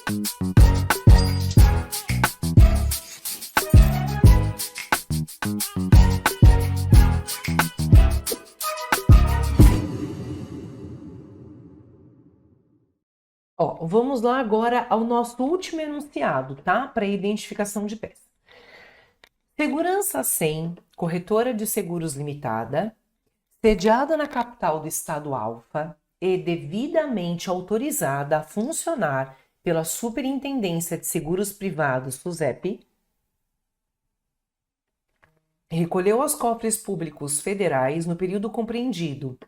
Ó, vamos lá agora ao nosso último enunciado, tá? Para identificação de peça. Segurança 100, corretora de seguros limitada, sediada na capital do estado Alfa e devidamente autorizada a funcionar pela Superintendência de Seguros Privados, SUSEP, recolheu aos cofres públicos federais no período compreendido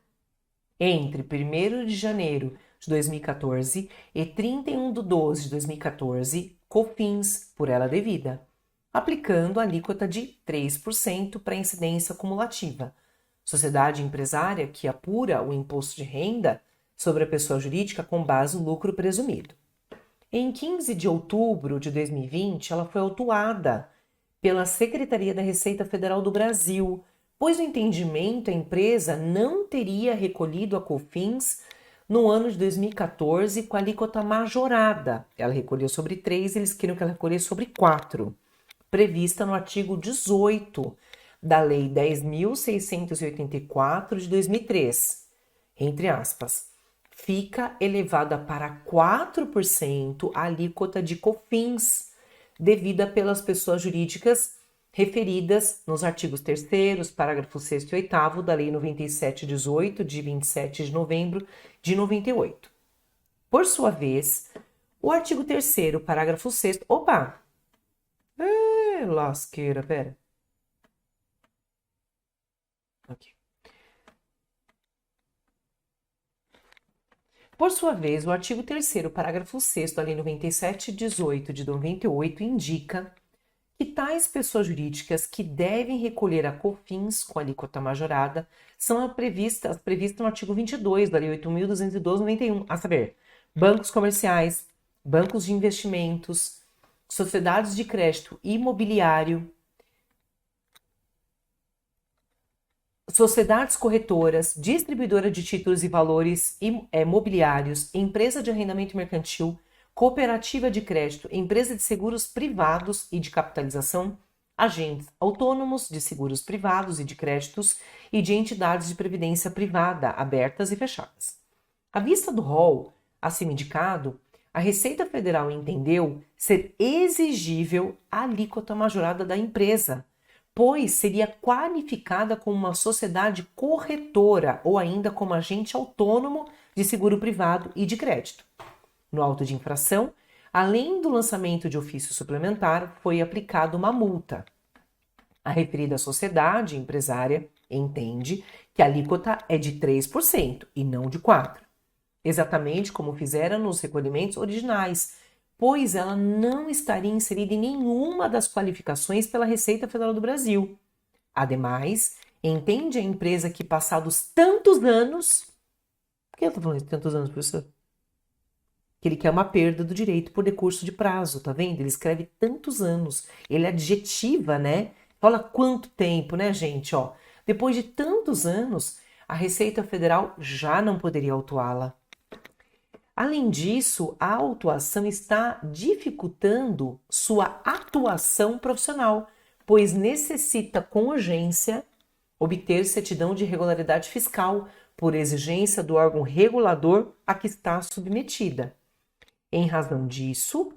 entre 1º de janeiro de 2014 e 31 de 12 de 2014, COFINS por ela devida, aplicando a alíquota de 3% para incidência cumulativa. Sociedade empresária que apura o imposto de renda sobre a pessoa jurídica com base no lucro presumido. Em 15 de outubro de 2020, ela foi autuada pela Secretaria da Receita Federal do Brasil, pois no entendimento a empresa não teria recolhido a COFINS no ano de 2014 com a alíquota majorada. Ela recolheu sobre 3, eles queriam que ela recolhesse sobre 4, prevista no artigo 18 da Lei 10.684 de 2003, entre aspas. Fica elevada para 4% a alíquota de COFINS, devida pelas pessoas jurídicas referidas nos artigos 3º, parágrafo 6º e 8º da Lei 9718, de 27 de novembro de 98. Por sua vez, o artigo 3º, parágrafo 6º... Opa! Lasqueira, pera. Aqui. Por sua vez, o artigo 3º, parágrafo 6º da Lei 9718 de 98 indica que tais pessoas jurídicas que devem recolher a COFINS com alíquota majorada são as previstas no artigo 22 da Lei 8.212/91, a saber, bancos comerciais, bancos de investimentos, sociedades de crédito imobiliário, sociedades corretoras, distribuidora de títulos e valores imobiliários, empresa de arrendamento mercantil, cooperativa de crédito, empresa de seguros privados e de capitalização, agentes autônomos de seguros privados e de créditos e de entidades de previdência privada, abertas e fechadas. À vista do rol acima indicado, a Receita Federal entendeu ser exigível a alíquota majorada da empresa, pois seria qualificada como uma sociedade corretora ou ainda como agente autônomo de seguro privado e de crédito. No auto de infração, além do lançamento de ofício suplementar, foi aplicada uma multa. A referida sociedade empresária entende que a alíquota é de 3% e não de 4%, exatamente como fizeram nos recolhimentos originais, pois ela não estaria inserida em nenhuma das qualificações pela Receita Federal do Brasil. Ademais, entende a empresa que passados tantos anos... Por que eu estou falando de tantos anos, professor? Que ele quer uma perda do direito por decurso de prazo, tá vendo? Ele escreve tantos anos, ele adjetiva, né? Fala quanto tempo, né, gente? Ó, depois de tantos anos, a Receita Federal já não poderia autuá-la. Além disso, a autuação está dificultando sua atuação profissional, pois necessita com urgência obter certidão de regularidade fiscal por exigência do órgão regulador a que está submetida. Em razão disso,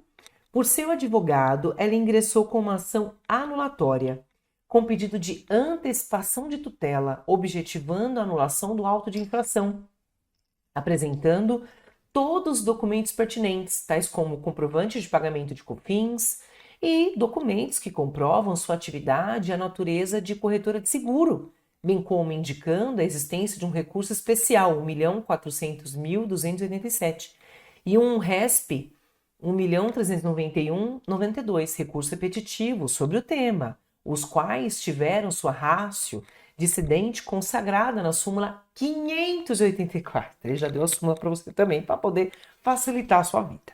por seu advogado, ela ingressou com uma ação anulatória, com pedido de antecipação de tutela, objetivando a anulação do auto de infração, apresentando todos os documentos pertinentes, tais como comprovante de pagamento de COFINS e documentos que comprovam sua atividade e a natureza de corretora de seguro, bem como indicando a existência de um recurso especial, 1.400.287, e um RESP 1.391.92, recurso repetitivo sobre o tema, os quais tiveram sua ratio dissidente consagrada na súmula 584. Ele já deu a súmula para você também, para poder facilitar a sua vida.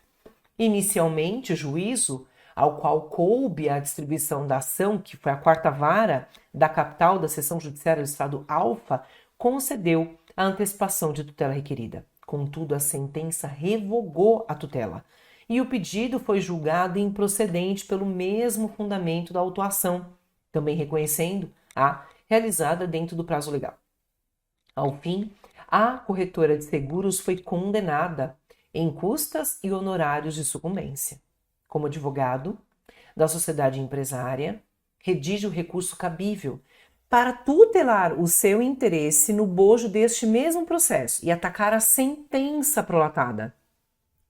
Inicialmente, o juízo ao qual coube a distribuição da ação, que foi a 4ª Vara da capital da Seção Judiciária do Estado Alfa, concedeu a antecipação de tutela requerida. Contudo, a sentença revogou a tutela e o pedido foi julgado improcedente pelo mesmo fundamento da autuação, também reconhecendo a realizada dentro do prazo legal. Ao fim, a corretora de seguros foi condenada em custas e honorários de sucumbência. Como advogado da sociedade empresária, redige o recurso cabível para tutelar o seu interesse no bojo deste mesmo processo e atacar a sentença prolatada,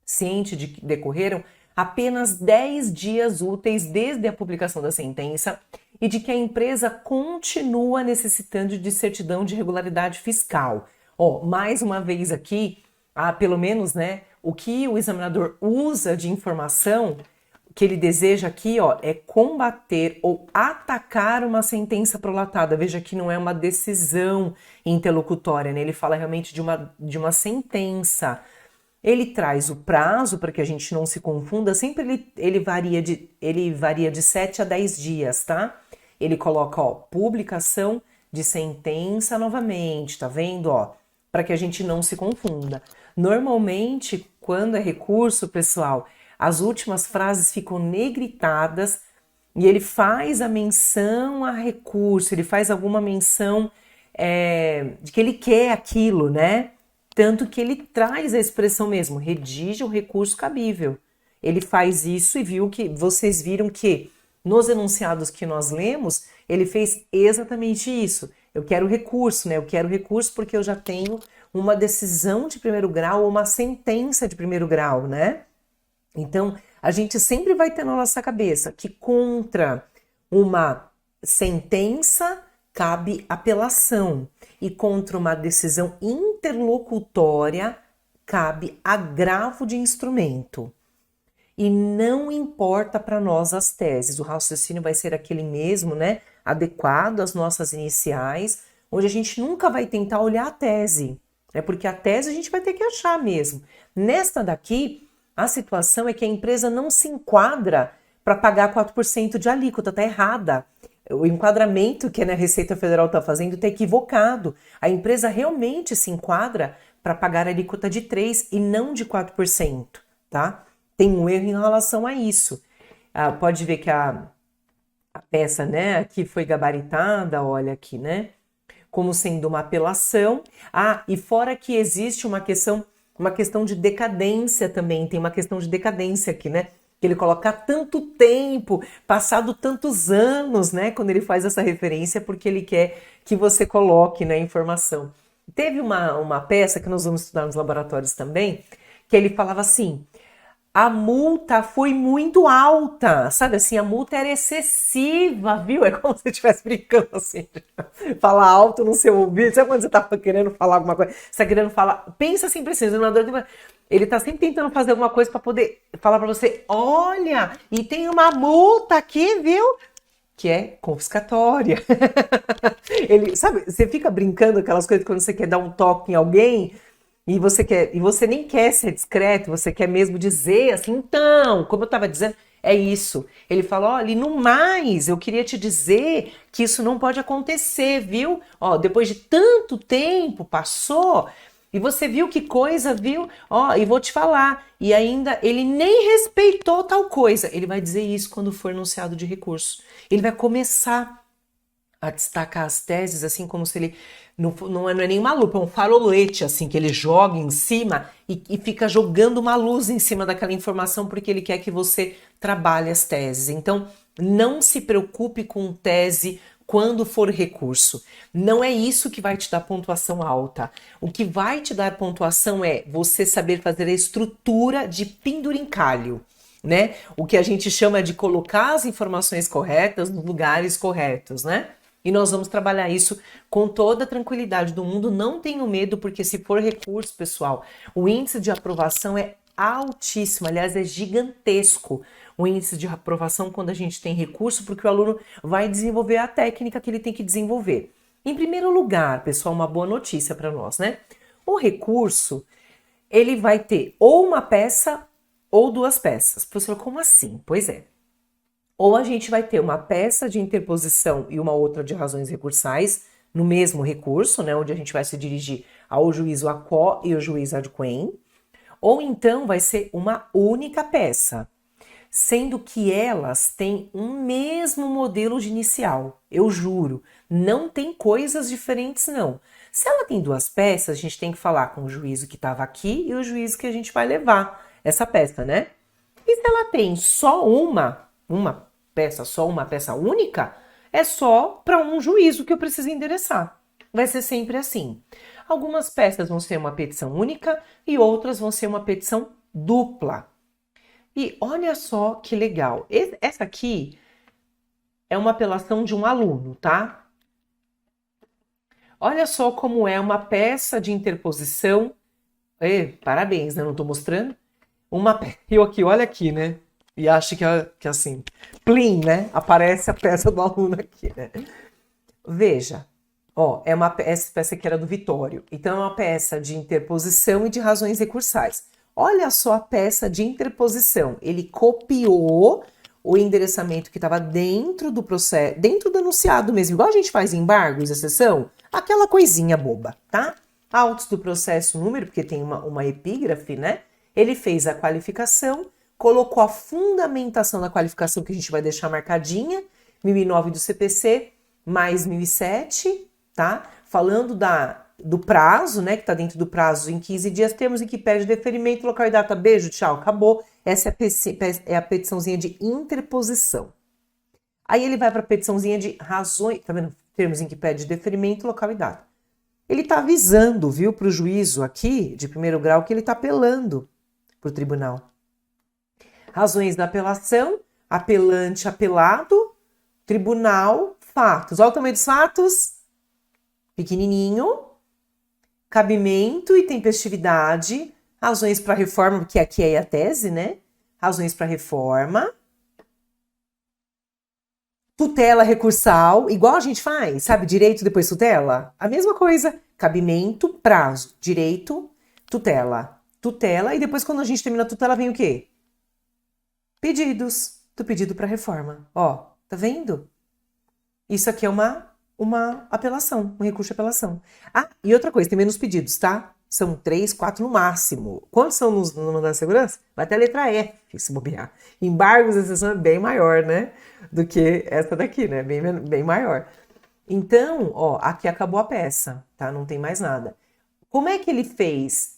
ciente de que decorreram apenas 10 dias úteis desde a publicação da sentença e de que a empresa continua necessitando de certidão de regularidade fiscal. Mais uma vez aqui, pelo menos, né, o que o examinador usa de informação que ele deseja aqui, é combater ou atacar uma sentença prolatada. Veja que não é uma decisão interlocutória, né? Ele fala realmente de uma sentença. Ele traz o prazo, para que a gente não se confunda, sempre ele varia de 7 a 10 dias, tá? Ele coloca, publicação de sentença novamente, tá vendo, para que a gente não se confunda. Normalmente, quando é recurso, pessoal, as últimas frases ficam negritadas e ele faz a menção a recurso, ele faz alguma menção de que ele quer aquilo, né? Tanto que ele traz a expressão mesmo, redige o recurso cabível. Ele faz isso e vocês viram que nos enunciados que nós lemos, ele fez exatamente isso. Eu quero recurso, né? Eu quero recurso porque eu já tenho uma decisão de primeiro grau ou uma sentença de primeiro grau, né? Então, a gente sempre vai ter na nossa cabeça que contra uma sentença cabe apelação e contra uma decisão interlocutória cabe agravo de instrumento. E não importa para nós as teses, o raciocínio vai ser aquele mesmo, né? Adequado às nossas iniciais, onde a gente nunca vai tentar olhar a tese, né? Porque a tese a gente vai ter que achar mesmo. Nesta daqui, a situação é que a empresa não se enquadra para pagar 4% de alíquota, está errada. O enquadramento que a Receita Federal está fazendo está equivocado. A empresa realmente se enquadra para pagar a alíquota de 3% e não de 4%, tá? Tem um erro em relação a isso. Pode ver que a peça, né, aqui foi gabaritada, olha aqui, né? Como sendo uma apelação. E fora que existe uma questão de decadência também, tem uma questão de decadência aqui, né? Que ele coloca tanto tempo, passado tantos anos, né? Quando ele faz essa referência, porque ele quer que você coloque na informação. Teve uma peça que nós vamos estudar nos laboratórios também, que ele falava assim, a multa foi muito alta, sabe assim, a multa era excessiva, viu? É como se você estivesse brincando assim, falar alto no seu ouvido, sabe quando você tá querendo falar alguma coisa, você tá querendo falar, pensa sempre assim, o examinador, ele tá sempre tentando fazer alguma coisa para poder falar para você, olha, e tem uma multa aqui, viu? Que é confiscatória. Ele, sabe, você fica brincando aquelas coisas quando você quer dar um toque em alguém, e você nem quer ser discreto, você quer mesmo dizer assim, então, como eu estava dizendo, é isso. Ele fala, olha, no mais, eu queria te dizer que isso não pode acontecer, viu? Depois de tanto tempo passou, e você viu que coisa, viu? E vou te falar. E ainda, ele nem respeitou tal coisa. Ele vai dizer isso quando for enunciado de recurso. Ele vai começar a destacar as teses, assim, como se ele... Não é nenhuma lupa, é um farolete, assim, que ele joga em cima e fica jogando uma luz em cima daquela informação porque ele quer que você trabalhe as teses. Então, não se preocupe com tese quando for recurso. Não é isso que vai te dar pontuação alta. O que vai te dar pontuação é você saber fazer a estrutura de pendurincalho, né? O que a gente chama de colocar as informações corretas nos lugares corretos, né? E nós vamos trabalhar isso com toda a tranquilidade do mundo. Não tenham medo, porque se for recurso, pessoal, o índice de aprovação é altíssimo, aliás, é gigantesco o índice de aprovação quando a gente tem recurso, porque o aluno vai desenvolver a técnica que ele tem que desenvolver. Em primeiro lugar, pessoal, uma boa notícia para nós, né? O recurso, ele vai ter ou uma peça ou duas peças. Professor, como assim? Pois é. Ou a gente vai ter uma peça de interposição e uma outra de razões recursais no mesmo recurso, né, onde a gente vai se dirigir ao juízo aquo e ao juízo ad quem. Ou então vai ser uma única peça, sendo que elas têm um mesmo modelo de inicial. Eu juro, não tem coisas diferentes não. Se ela tem duas peças, a gente tem que falar com o juízo que estava aqui e o juízo que a gente vai levar essa peça, né? E se ela tem só uma peça, só uma peça única, é só para um juízo que eu preciso endereçar. Vai ser sempre assim. Algumas peças vão ser uma petição única e outras vão ser uma petição dupla. E olha só que legal. Essa aqui é uma apelação de um aluno, tá? Olha só como é uma peça de interposição. Parabéns, né? Não tô mostrando. Eu aqui, olha aqui, né? E acho que assim, plim, né? Aparece a peça do aluno aqui, né? Veja, ó, essa peça aqui era do Vitório. Então é uma peça de interposição e de razões recursais. Olha só a peça de interposição. Ele copiou o endereçamento que estava dentro do processo, dentro do enunciado mesmo, igual a gente faz em embargos, exceção, aquela coisinha boba, tá? Autos do processo número, porque tem uma epígrafe, né? Ele fez a qualificação, colocou a fundamentação da qualificação, que a gente vai deixar marcadinha, 1009 do CPC, mais 1007, tá? Falando do prazo, né, que tá dentro do prazo em 15 dias, temos em que pede deferimento, local e data, beijo, tchau, acabou. Essa é a petiçãozinha de interposição. Aí ele vai para a petiçãozinha de razões, tá vendo? Termos em que pede deferimento, local e data. Ele tá avisando, viu, para o juízo aqui, de primeiro grau, que ele tá apelando para o tribunal. Razões da apelação, apelante, apelado, tribunal, fatos. Olha o tamanho dos fatos, pequenininho, cabimento e tempestividade, razões para reforma, porque aqui é a tese, né? Razões para reforma, tutela recursal, igual a gente faz, sabe? Direito depois tutela, a mesma coisa, cabimento, prazo, direito, tutela, e depois quando a gente termina a tutela vem o quê? Pedidos do pedido para reforma. Ó, tá vendo? Isso aqui é uma apelação, um recurso de apelação. Ah, e outra coisa, tem menos pedidos, tá? São 3, 4 no máximo. Quantos são no mandado de segurança? Vai até a letra F, se bobear. Embargos, a exceção é bem maior, né? Do que essa daqui, né? Bem maior. Então, ó, aqui acabou a peça, tá? Não tem mais nada. Como é que ele fez?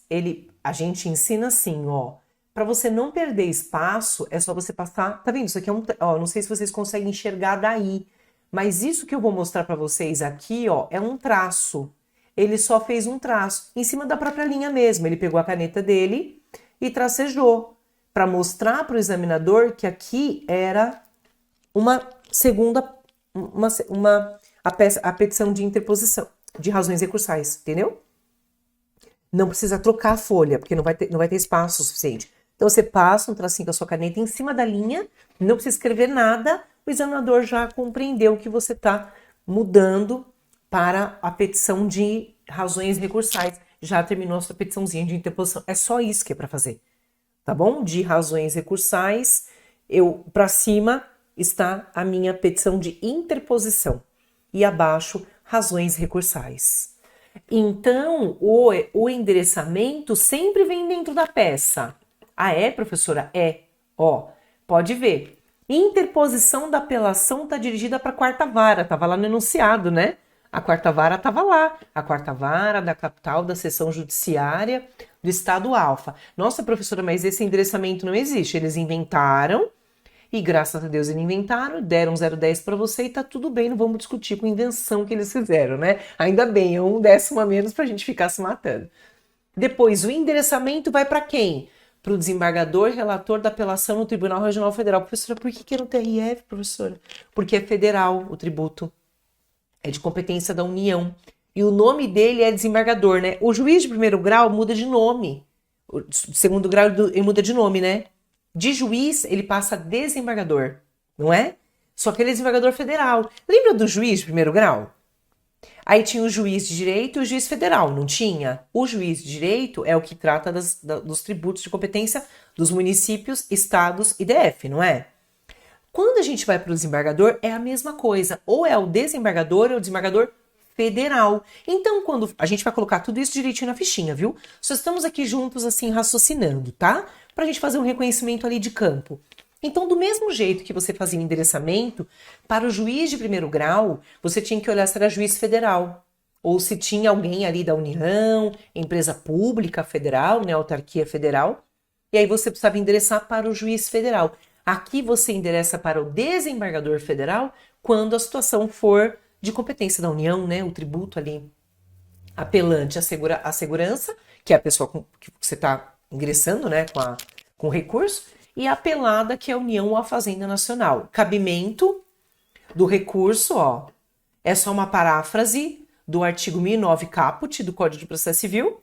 A gente ensina assim, ó. Para você não perder espaço, é só você passar... Tá vendo? Isso aqui é ó, não sei se vocês conseguem enxergar daí. Mas isso que eu vou mostrar para vocês aqui, ó, é um traço. Ele só fez um traço em cima da própria linha mesmo. Ele pegou a caneta dele e tracejou para mostrar para o examinador que aqui era uma segunda, a petição de interposição de razões recursais, entendeu? Não precisa trocar a folha, porque não vai ter espaço suficiente. Então você passa um tracinho com a sua caneta em cima da linha, não precisa escrever nada, o examinador já compreendeu que você está mudando para a petição de razões recursais. Já terminou a sua petiçãozinha de interposição. É só isso que é para fazer, tá bom? De razões recursais, para cima está a minha petição de interposição e abaixo razões recursais. Então, o endereçamento sempre vem dentro da peça. Ah, é, professora? É. Ó, pode ver. Interposição da apelação está dirigida para a quarta vara. Estava lá no enunciado, né? A quarta vara estava lá. A quarta vara da capital da seção judiciária do estado Alfa. Nossa, professora, mas esse endereçamento não existe. Eles inventaram e graças a Deus eles inventaram, deram 0,10 para você e tá tudo bem, não vamos discutir com a invenção que eles fizeram, né? Ainda bem, é 1/10 a menos para a gente ficar se matando. Depois, o endereçamento vai para quem? Para o desembargador relator da apelação no Tribunal Regional Federal. Professora, por que é no TRF, professora? Porque é federal o tributo. É de competência da União. E o nome dele é desembargador, né? O juiz de primeiro grau muda de nome. O de segundo grau ele muda de nome, né? De juiz, ele passa a desembargador, não é? Só que ele é desembargador federal. Lembra do juiz de primeiro grau? Aí tinha o juiz de direito e o juiz federal, não tinha? O juiz de direito é o que trata dos tributos de competência dos municípios, estados e DF, não é? Quando a gente vai para o desembargador, é a mesma coisa. Ou é o desembargador ou o desembargador federal. Então, quando a gente vai colocar tudo isso direitinho na fichinha, viu? Só estamos aqui juntos, assim, raciocinando, tá? Pra gente fazer um reconhecimento ali de campo. Então, do mesmo jeito que você fazia o endereçamento, para o juiz de primeiro grau, você tinha que olhar se era juiz federal. Ou se tinha alguém ali da União, empresa pública federal, né, autarquia federal. E aí você precisava endereçar para o juiz federal. Aqui você endereça para o desembargador federal quando a situação for de competência da União, né, o tributo ali apelante à segurança, que é a pessoa que você está ingressando, né, com o recurso, e a apelada, que é a União ou a Fazenda Nacional. Cabimento do recurso, ó, é só uma paráfrase do artigo 1009 caput do Código de Processo Civil.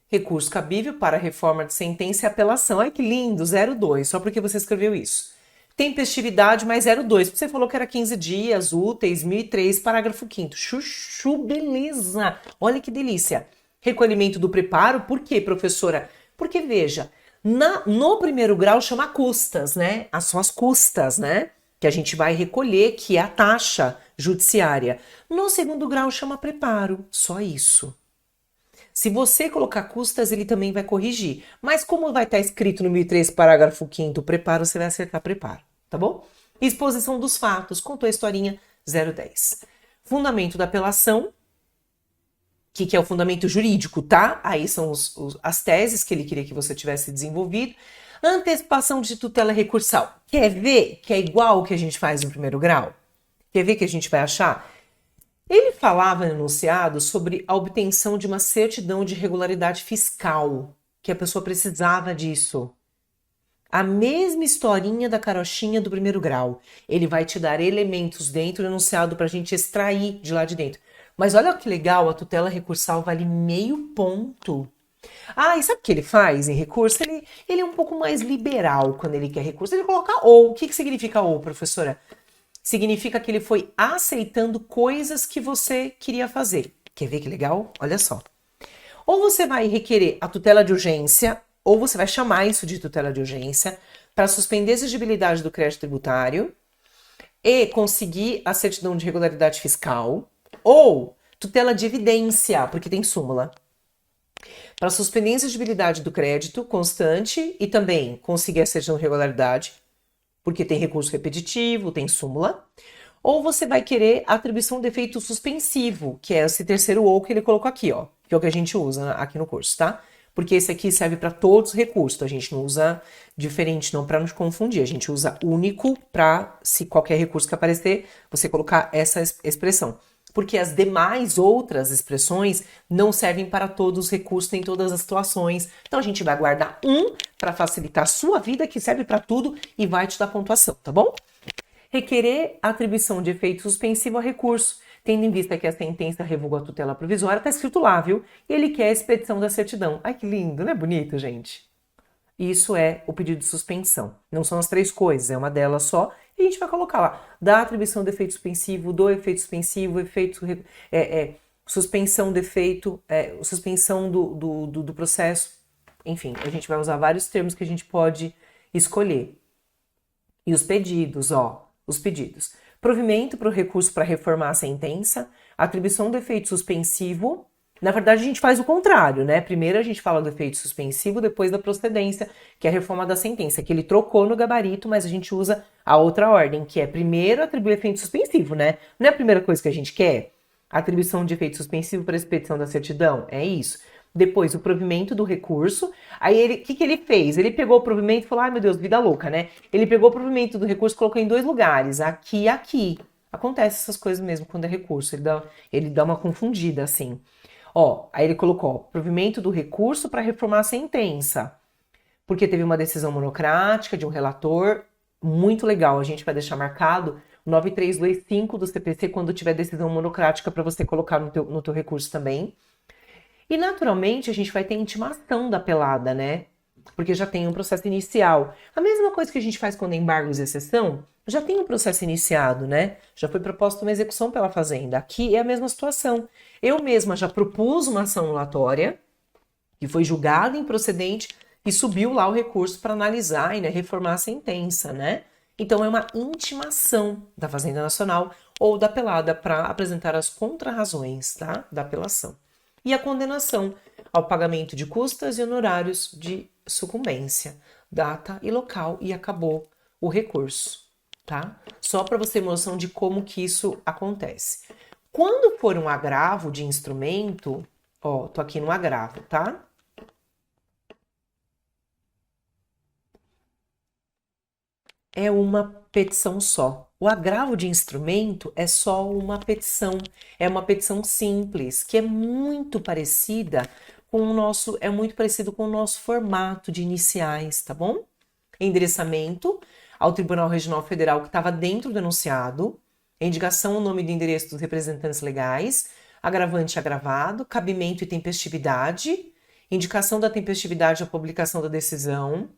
Recurso cabível para reforma de sentença e apelação. Ai, que lindo, 02, só porque você escreveu isso. Tempestividade mais 02, porque você falou que era 15 dias úteis, 1003, parágrafo 5º. Chuchu, beleza! Olha que delícia. Recolhimento do preparo, por quê, professora? Porque, veja, no primeiro grau chama custas, né? São as custas, né? Que a gente vai recolher, que é a taxa judiciária. No segundo grau chama preparo, só isso. Se você colocar custas, ele também vai corrigir. Mas como vai estar escrito no 1003, parágrafo 5º, preparo, você vai acertar preparo, tá bom? Exposição dos fatos, contou a historinha 010. Fundamento da apelação, que é o fundamento jurídico, tá? Aí são as teses que ele queria que você tivesse desenvolvido. Antecipação de tutela recursal. Quer ver que é igual o que a gente faz no primeiro grau? Quer ver que a gente vai achar? Ele falava no enunciado sobre a obtenção de uma certidão de regularidade fiscal, que a pessoa precisava disso. A mesma historinha da carochinha do primeiro grau. Ele vai te dar elementos dentro do enunciado para a gente extrair de lá de dentro. Mas olha que legal, a tutela recursal vale meio ponto. Ah, e sabe o que ele faz em recurso? Ele é um pouco mais liberal quando ele quer recurso. Ele coloca ou. O que significa ou, professora? Significa que ele foi aceitando coisas que você queria fazer. Quer ver que legal? Olha só. Ou você vai requerer a tutela de urgência, ou você vai chamar isso de tutela de urgência, para suspender a exigibilidade do crédito tributário e conseguir a certidão de regularidade fiscal, ou tutela de evidência, porque tem súmula, para suspender a exigibilidade do crédito constante e também conseguir a certidão de regularidade, porque tem recurso repetitivo, tem súmula, ou você vai querer a atribuição de efeito suspensivo, que é esse terceiro ou que ele colocou aqui, ó, que é o que a gente usa aqui no curso, tá? Porque esse aqui serve para todos os recursos, então a gente não usa diferente não para não te confundir, a gente usa único para, se qualquer recurso que aparecer, você colocar essa expressão. Porque as demais outras expressões não servem para todos os recursos, em todas as situações. Então a gente vai guardar um para facilitar a sua vida, que serve para tudo e vai te dar pontuação, tá bom? Requerer a atribuição de efeito suspensivo a recurso, tendo em vista que a sentença revogou a tutela provisória, tá escrito lá, viu? E ele quer a expedição da certidão. Ai, que lindo, não é bonito, gente? Isso é o pedido de suspensão. Não são as três coisas, é uma delas só. E a gente vai colocar lá, da atribuição do efeito suspensivo, do efeito suspensivo, suspensão do efeito, suspensão do processo. Enfim, a gente vai usar vários termos que a gente pode escolher. E os pedidos, ó, os pedidos. Provimento para o recurso para reformar a sentença, atribuição do efeito suspensivo. Na verdade, a gente faz o contrário, né? Primeiro a gente fala do efeito suspensivo, depois da procedência, que é a reforma da sentença, que ele trocou no gabarito, mas a gente usa a outra ordem, que é primeiro atribuir efeito suspensivo, né? Não é a primeira coisa que a gente quer? Atribuição de efeito suspensivo para a expedição da certidão, é isso. Depois, o provimento do recurso. Aí, o que ele fez? Ele pegou o provimento e falou, ai meu Deus, vida louca, né? Ele pegou o provimento do recurso e colocou em dois lugares, aqui e aqui. Acontece essas coisas mesmo quando é recurso, ele dá uma confundida, assim. Ó, aí ele colocou, ó, provimento do recurso para reformar a sentença. Porque teve uma decisão monocrática de um relator, muito legal, a gente vai deixar marcado o 9325 do CPC quando tiver decisão monocrática para você colocar no teu recurso também. E naturalmente a gente vai ter intimação da apelada, né? Porque já tem um processo inicial. A mesma coisa que a gente faz quando é embargos de exceção, já tem um processo iniciado, né? Já foi proposta uma execução pela Fazenda. Aqui é a mesma situação. Eu mesma já propus uma ação anulatória, que foi julgada improcedente, e subiu lá o recurso para analisar e, né, reformar a sentença, né? Então é uma intimação da Fazenda Nacional, ou da apelada para apresentar as contrarrazões, tá? Da apelação. E a condenação ao pagamento de custas e honorários de sucumbência, data e local, e acabou o recurso, tá? Só para você ter noção de como que isso acontece. Quando for um agravo de instrumento, ó, tô aqui no agravo, tá? É uma petição só. O agravo de instrumento é só uma petição, é uma petição simples, que é muito parecida com o nosso, é muito parecido com o nosso formato de iniciais, tá bom? Endereçamento ao Tribunal Regional Federal que estava dentro do enunciado, indicação, o nome do endereço dos representantes legais, agravante e agravado, cabimento e tempestividade, indicação da tempestividade à publicação da decisão,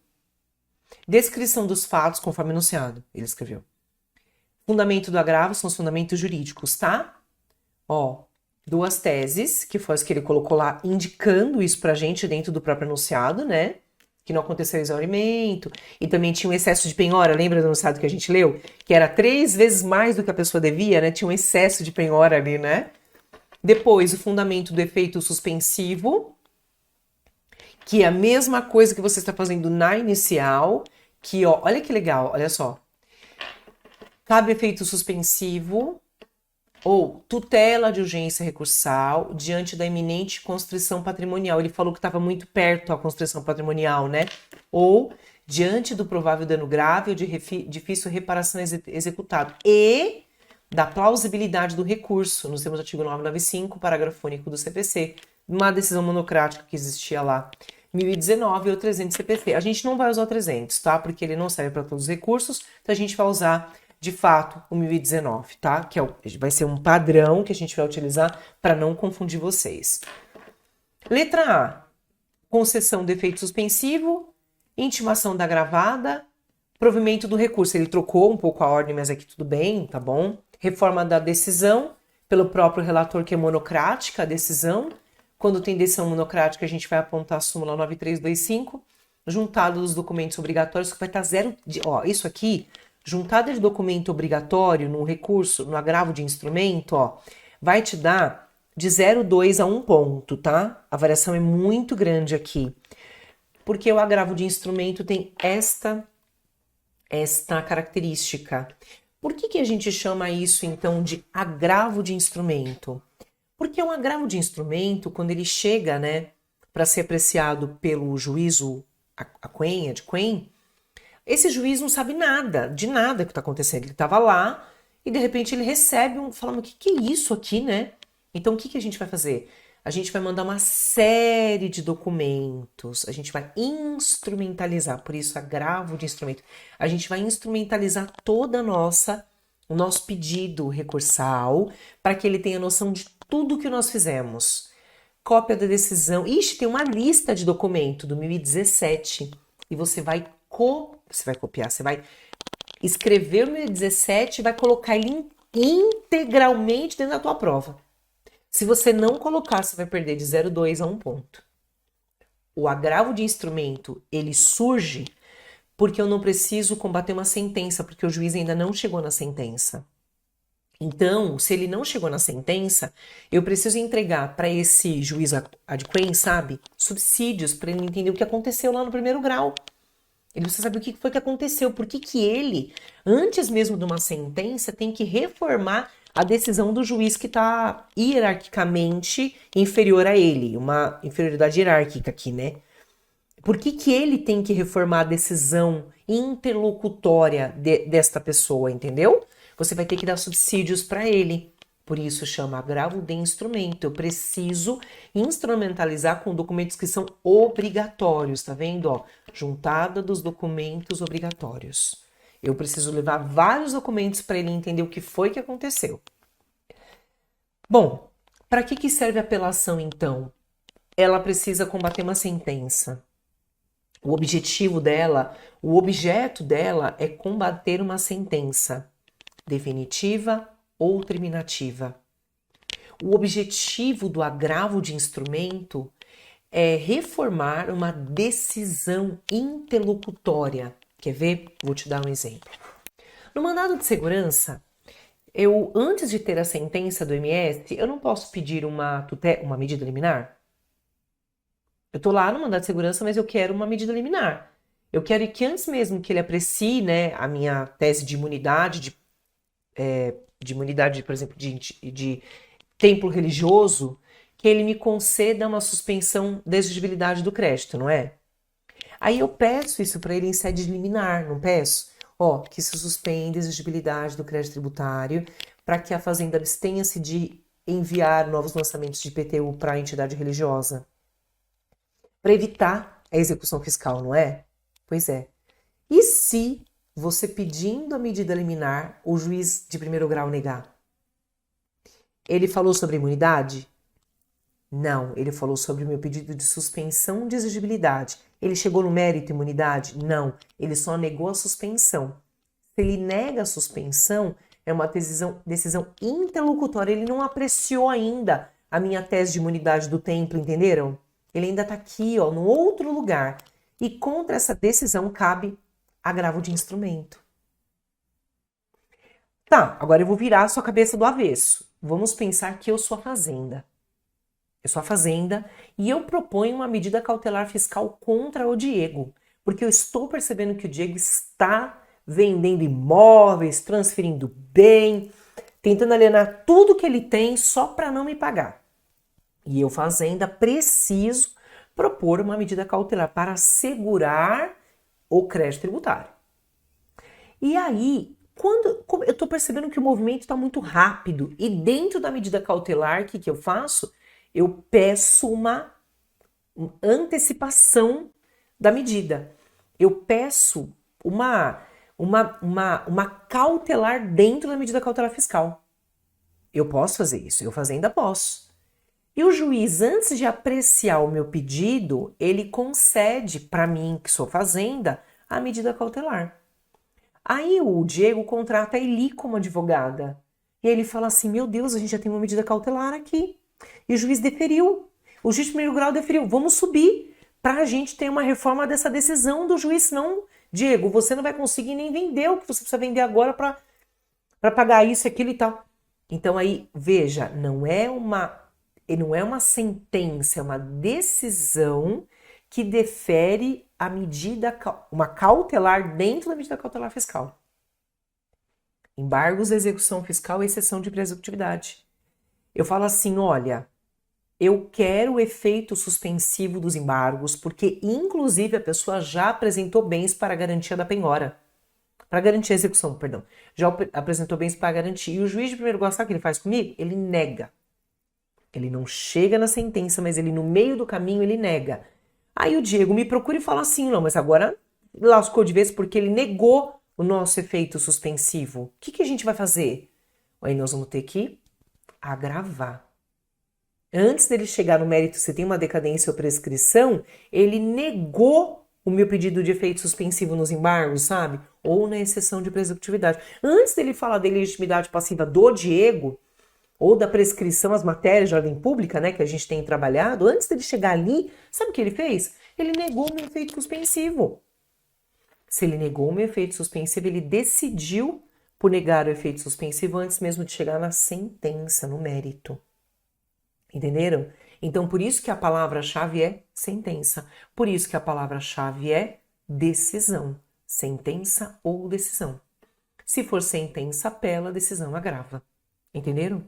descrição dos fatos conforme enunciado, ele escreveu. Fundamento do agravo são os fundamentos jurídicos, tá? Ó, duas teses, que foi as que ele colocou lá, indicando isso pra gente dentro do próprio enunciado, né? Que não aconteceu exaurimento, e também tinha um excesso de penhora, lembra do enunciado que a gente leu? Que era 3 vezes mais do que a pessoa devia, né? Tinha um excesso de penhora ali, né? Depois, o fundamento do efeito suspensivo, que é a mesma coisa que você está fazendo na inicial, que, ó, olha que legal, olha só. Cabe efeito suspensivo ou tutela de urgência recursal diante da iminente constrição patrimonial. Ele falou que estava muito perto a constrição patrimonial, né? Ou diante do provável dano grave ou de difícil reparação executado. E da plausibilidade do recurso, nos termos do artigo 995, parágrafo único do CPC, uma decisão monocrática que existia lá, 1019 ou 300 CPC. A gente não vai usar o 300, tá? Porque ele não serve para todos os recursos, então a gente vai usar, de fato, o 1019, tá? Que vai ser um padrão que a gente vai utilizar para não confundir vocês. Letra A, concessão do efeito suspensivo, intimação da gravada, provimento do recurso. Ele trocou um pouco a ordem, mas aqui tudo bem, tá bom? Reforma da decisão, pelo próprio relator, que é monocrática a decisão. Quando tem decisão monocrática, a gente vai apontar a súmula 9325, juntado dos documentos obrigatórios, que vai estar zero. Ó, isso aqui, juntada de documento obrigatório no recurso, no agravo de instrumento, ó, vai te dar de 0,2 a 1 ponto, tá? A variação é muito grande aqui. Porque o agravo de instrumento tem esta característica. Por que a gente chama isso, então, de agravo de instrumento? Porque um agravo de instrumento, quando ele chega, né, para ser apreciado pelo juízo de Quen, esse juiz não sabe nada, de nada que está acontecendo. Ele estava lá e, de repente, ele recebe falando, o que é isso aqui, né? Então, o que a gente vai fazer? A gente vai mandar uma série de documentos, a gente vai instrumentalizar, por isso agravo de instrumento. A gente vai instrumentalizar toda o nosso pedido recursal, para que ele tenha noção de tudo que nós fizemos. Cópia da decisão. Ixi, tem uma lista de documento do 2017 e você vai copiar, você vai escrever o 2017 e vai colocar ele integralmente dentro da tua prova. Se você não colocar, você vai perder de 0,2 a 1 ponto. O agravo de instrumento, ele surge porque eu não preciso combater uma sentença, porque o juiz ainda não chegou na sentença. Então, se ele não chegou na sentença, eu preciso entregar para esse juiz ad quem, sabe, subsídios para ele entender o que aconteceu lá no primeiro grau. Ele precisa saber o que foi que aconteceu, por que ele, antes mesmo de uma sentença, tem que reformar a decisão do juiz que está hierarquicamente inferior a ele, uma inferioridade hierárquica aqui, né? Por que ele tem que reformar a decisão interlocutória desta pessoa, entendeu? Você vai ter que dar subsídios para ele. Por isso chama agravo de instrumento. Eu preciso instrumentalizar com documentos que são obrigatórios, tá vendo? Ó, juntada dos documentos obrigatórios. Eu preciso levar vários documentos para ele entender o que foi que aconteceu. Bom, para que serve a apelação, então? Ela precisa combater uma sentença. O objetivo dela, o objeto dela é combater uma sentença definitiva ou terminativa. O objetivo do agravo de instrumento é reformar uma decisão interlocutória. Quer ver? Vou te dar um exemplo. No mandado de segurança, antes de ter a sentença do MS, eu não posso pedir uma medida liminar? Eu tô lá no mandado de segurança, mas eu quero uma medida liminar. Eu quero que antes mesmo que ele aprecie, né, a minha tese de imunidade, de imunidade, por exemplo, de templo religioso, que ele me conceda uma suspensão da exigibilidade do crédito, não é? Aí eu peço isso para ele em sede liminar, não peço? Ó, que se suspende a exigibilidade do crédito tributário para que a Fazenda abstenha-se de enviar novos lançamentos de IPTU para a entidade religiosa. Para evitar a execução fiscal, não é? Pois é. E se você pedindo a medida liminar, o juiz de primeiro grau negar? Ele falou sobre imunidade? Não, ele falou sobre o meu pedido de suspensão de exigibilidade. Ele chegou no mérito imunidade? Não, ele só negou a suspensão. Se ele nega a suspensão, é uma decisão interlocutória. Ele não apreciou ainda a minha tese de imunidade do templo, entenderam? Ele ainda está aqui, ó, no outro lugar. E contra essa decisão cabe agravo de instrumento. Tá, agora eu vou virar a sua cabeça do avesso. Vamos pensar que eu sou a Fazenda. Eu sou a Fazenda e eu proponho uma medida cautelar fiscal contra o Diego, porque eu estou percebendo que o Diego está vendendo imóveis, transferindo bem, tentando alienar tudo que ele tem só para não me pagar. E eu, Fazenda, preciso propor uma medida cautelar para assegurar o crédito tributário. E aí, quando eu estou percebendo que o movimento está muito rápido e dentro da medida cautelar, o que eu faço? Eu peço uma antecipação da medida. Eu peço uma cautelar dentro da medida cautelar fiscal. Eu posso fazer isso, eu Fazenda posso. E o juiz, antes de apreciar o meu pedido, ele concede para mim, que sou Fazenda, a medida cautelar. Aí o Diego contrata a Eli como advogada. E ele fala assim, meu Deus, a gente já tem uma medida cautelar aqui. E o juiz deferiu. O juiz de primeiro grau deferiu. Vamos subir para a gente ter uma reforma dessa decisão do juiz. Senão, Diego, você não vai conseguir nem vender o que você precisa vender agora para pagar isso, aquilo e tal. Então aí, veja, não é uma sentença, é uma decisão que defere a medida, uma cautelar dentro da medida cautelar fiscal. Embargos da execução fiscal e exceção de pré-executividade. Eu falo assim, olha, eu quero o efeito suspensivo dos embargos, porque inclusive a pessoa já apresentou bens para a garantia da penhora. Para garantir a execução, perdão. Já apresentou bens para garantir. E o juiz de primeiro grau, sabe o que ele faz comigo? Ele nega. Ele não chega na sentença, mas ele no meio do caminho ele nega. Aí o Diego me procura e fala assim, não, mas agora lascou de vez porque ele negou o nosso efeito suspensivo. O que a gente vai fazer? Aí nós vamos ter que agravar. Antes dele chegar no mérito se tem uma decadência ou prescrição, ele negou o meu pedido de efeito suspensivo nos embargos, sabe? Ou na exceção de pré-executividade. Antes dele falar da legitimidade passiva do Diego, ou da prescrição às matérias de ordem pública, né, que a gente tem trabalhado, antes dele chegar ali, sabe o que ele fez? Ele negou o meu efeito suspensivo. Se ele negou o meu efeito suspensivo, ele decidiu por negar o efeito suspensivo antes mesmo de chegar na sentença, no mérito. Entenderam? Então, por isso que a palavra-chave é sentença. Por isso que a palavra-chave é decisão. Sentença ou decisão. Se for sentença, apela, decisão agrava. Entenderam?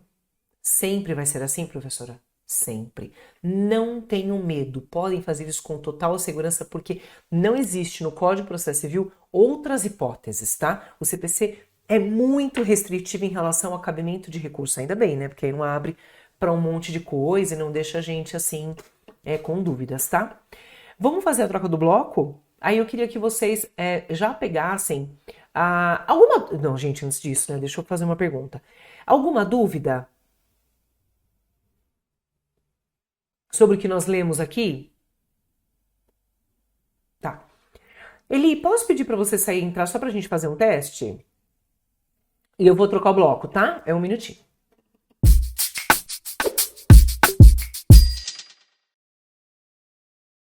Sempre vai ser assim, professora? Sempre. Não tenham medo. Podem fazer isso com total segurança, porque não existe no Código de Processo Civil outras hipóteses, tá? O CPC é muito restritivo em relação ao cabimento de recurso. Ainda bem, né? Porque aí não abre para um monte de coisa e não deixa a gente assim com dúvidas, tá? Vamos fazer a troca do bloco? Aí eu queria que vocês já pegassem alguma... Não, gente, antes disso, né? Deixa eu fazer uma pergunta. Alguma dúvida sobre o que nós lemos aqui? Tá. Eli, posso pedir para você sair e entrar só para a gente fazer um teste? E eu vou trocar o bloco, tá? É um minutinho.